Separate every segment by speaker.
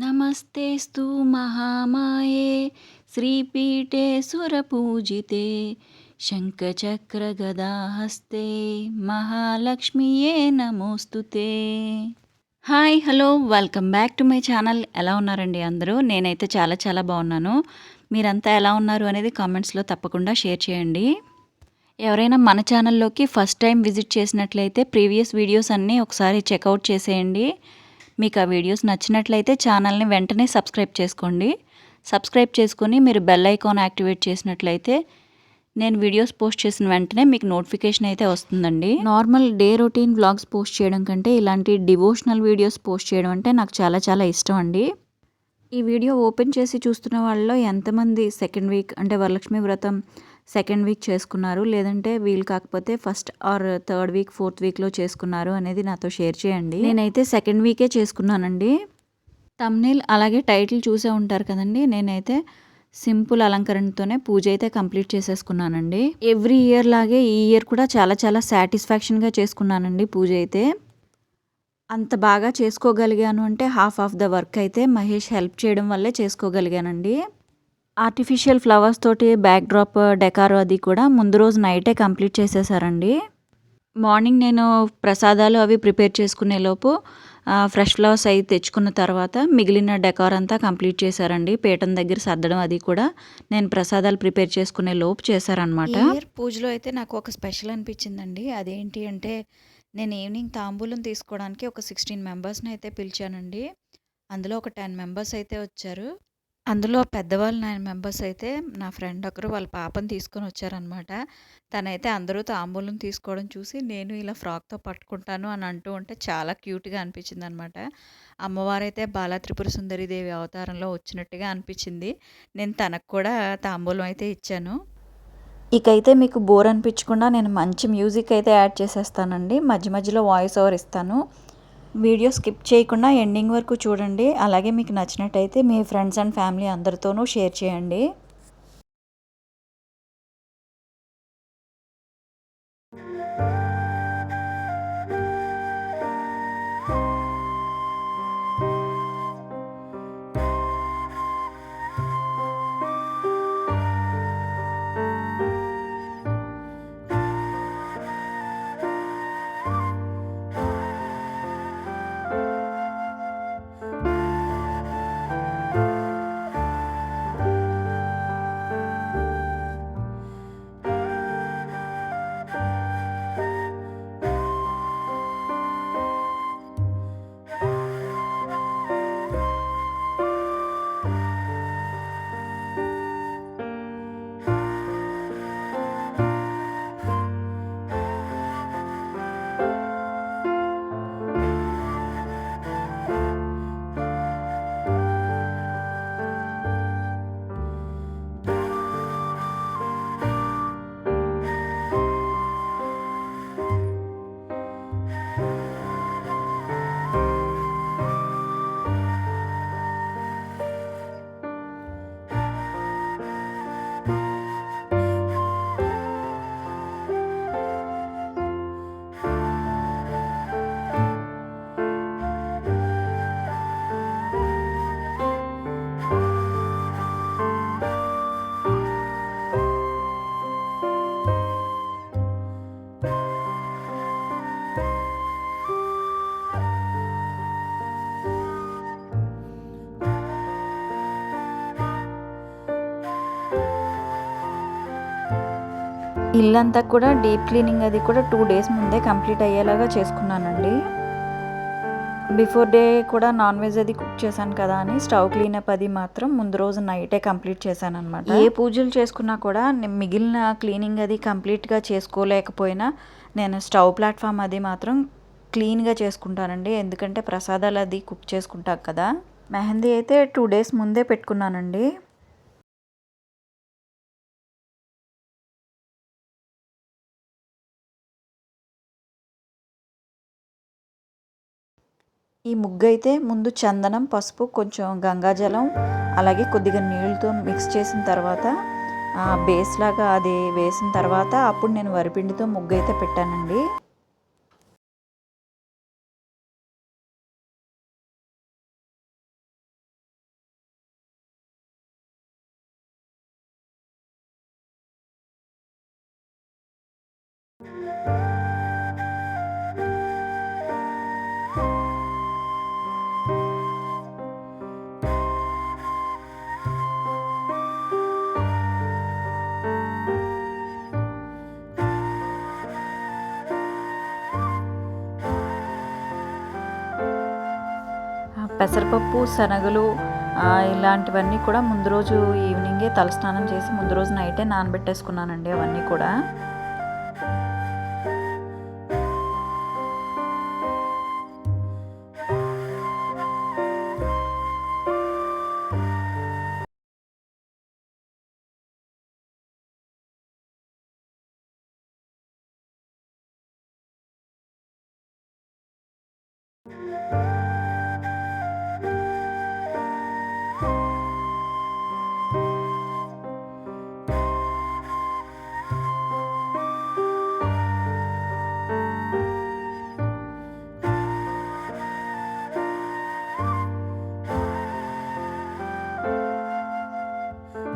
Speaker 1: నమస్తేస్తు మహామాయే శ్రీపీఠే సురపూజితే శంఖచక్రగదాహస్తే మహాలక్ష్మియే నమోస్తుతే. Hi hello welcome back to my channel. ఎలా ఉన్నారండి అందరూ? నేనైతే చాలా చాలా బాగున్నాను. మీరంతా ఎలా ఉన్నారు అనేది కామెంట్స్లో తప్పకుండా షేర్ చేయండి. ఎవరైనా మన ఛానల్లోకి ఫస్ట్ టైం విజిట్ చేసినట్లయితే ప్రీవియస్ వీడియోస్ అన్నీ ఒకసారి చెక్అవుట్ చేసేయండి. మీకు ఆ వీడియోస్ నచ్చినట్లయితే ఛానల్ని వెంటనే సబ్స్క్రైబ్ చేసుకోండి. సబ్స్క్రైబ్ చేసుకొని మీరు బెల్ ఐకాన్ యాక్టివేట్ చేసినట్లయితే నేను వీడియోస్ పోస్ట్ చేసిన వెంటనే మీకు నోటిఫికేషన్ అయితే వస్తుందండి. Normal day routine vlogs post చేయడం కంటే ఇలాంటి డివోషనల్ వీడియోస్ పోస్ట్ చేయడం అంటే నాకు చాలా చాలా ఇష్టం అండి. ఈ వీడియో ఓపెన్ చేసి చూస్తున్న వాళ్ళలో ఎంతమంది సెకండ్ వీక్ అంటే వరలక్ష్మి వ్రతం సెకండ్ వీక్ చేసుకున్నారు, లేదంటే వీలు కాకపోతే first or third week fourth వీక్లో చేసుకున్నారు అనేది నాతో షేర్ చేయండి. నేనైతే సెకండ్ వీకే చేసుకున్నానండి. థంబ్నెయిల్ అలాగే టైటిల్ చూసే ఉంటారు కదండి. నేనైతే సింపుల్ అలంకరణతోనే పూజ అయితే కంప్లీట్ చేసేసుకున్నానండి. ఎవ్రీ ఇయర్ లాగే ఈ ఇయర్ కూడా చాలా చాలా సాటిస్ఫాక్షన్గా చేసుకున్నానండి పూజ అయితే. అంత బాగా చేసుకోగలిగాను అంటే హాఫ్ ఆఫ్ ద వర్క్ అయితే మహేష్ హెల్ప్ చేయడం వల్లే చేసుకోగలిగానండి. ఆర్టిఫిషియల్ ఫ్లవర్స్ తోటి బ్యాక్ డ్రాప్ డెకార్ అది కూడా ముందు రోజు నైటే కంప్లీట్ చేసేసారండి. మార్నింగ్ నేను ప్రసాదాలు అవి ప్రిపేర్ చేసుకునే లోపు ఫ్రెష్ ఫ్లవర్స్ అవి తెచ్చుకున్న తర్వాత మిగిలిన డెకార్ అంతా కంప్లీట్ చేశారండి. పీఠం దగ్గర సర్దడం అది కూడా నేను ప్రసాదాలు ప్రిపేర్ చేసుకునే లోపు చేశారనమాట. పూజలో అయితే నాకు ఒక స్పెషల్ అనిపించిందండి. అదేంటి అంటే నేను ఈవినింగ్ తాంబూలం తీసుకోవడానికి ఒక 16 మెంబర్స్ని అయితే పిలిచానండి. అందులో ఒక 10 మెంబర్స్ అయితే వచ్చారు. అందులో పెద్దవాళ్ళు 9 మెంబర్స్ అయితే నా ఫ్రెండ్ ఒకరు వాళ్ళ పాపని తీసుకొని వచ్చారనమాట. తనైతే అందరూ తాంబూలం తీసుకోవడం చూసి నేను ఇలా ఫ్రాక్తో పట్టుకుంటాను అని అంటూ ఉంటే చాలా క్యూట్గా అనిపించింది అనమాట. అమ్మవారైతే బాలా త్రిపుర సుందరీదేవి అవతారంలో వచ్చినట్టుగా అనిపించింది. నేను తనకు కూడా తాంబూలం అయితే ఇచ్చాను. ఇకైతే మీకు బోర్ అనిపించకుండా నేను మంచి మ్యూజిక్ అయితే యాడ్ చేసేస్తానండి. మధ్య మధ్యలో వాయిస్ ఓవర్ ఇస్తాను. వీడియో స్కిప్ చేయకుండా ఎండింగ్ వరకు చూడండి. అలాగే మీకు నచ్చినట్టయితే మీ ఫ్రెండ్స్ అండ్ ఫ్యామిలీ అందరితోనూ షేర్ చేయండి. ఇల్లంతా కూడా డీప్ క్లీనింగ్ అది కూడా 2 డేస్ ముందే కంప్లీట్ అయ్యేలాగా చేసుకున్నానండి. బిఫోర్ డే కూడా నాన్ వెజ్ అది కుక్ చేశాను కదా అని స్టవ్ క్లీనప్ అది మాత్రం ముందు రోజు నైటే కంప్లీట్ చేశాను అనమాట. ఏ పూజలు చేసుకున్నా కూడా మిగిలిన క్లీనింగ్ అది కంప్లీట్గా చేసుకోలేకపోయినా నేను స్టవ్ ప్లాట్ఫామ్ అది మాత్రం క్లీన్గా చేసుకుంటానండి. ఎందుకంటే ప్రసాదాలు అది కుక్ చేసుకుంటాం కదా. మెహందీ అయితే 2 డేస్ ముందే పెట్టుకున్నానండి. ఈ ముగ్గు అయితే ముందు చందనం, పసుపు, కొంచెం గంగాజలం అలాగే కొద్దిగా నీళ్ళతో మిక్స్ చేసిన తర్వాత బేస్ లాగా అది వేసిన తర్వాత అప్పుడు నేను వరిపిండితో ముగ్గు అయితే పెట్టానండి. పెసరపప్పు, శనగలు ఇలాంటివన్నీ కూడా ముందు రోజు ఈవినింగే తలస్నానం చేసి ముందు రోజు నైటే నానబెట్టేసుకున్నానండి అవన్నీ కూడా.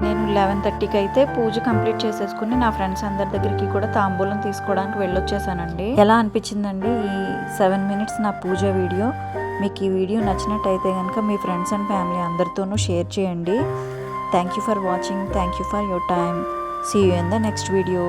Speaker 1: నేను 11:30కి అయితే పూజ కంప్లీట్ చేసేసుకుని నా ఫ్రెండ్స్ అందరి దగ్గరికి కూడా తాంబూలం తీసుకోవడానికి వెళ్ళొచ్చేసానండి. ఎలా అనిపించిందండి ఈ 7 మినిట్స్ నా పూజ వీడియో? మీకు ఈ వీడియో నచ్చినట్టయితే కనుక మీ ఫ్రెండ్స్ అండ్ ఫ్యామిలీ అందరితోనూ షేర్ చేయండి. Thank you for watching. Thank you for your time. See you in the next video.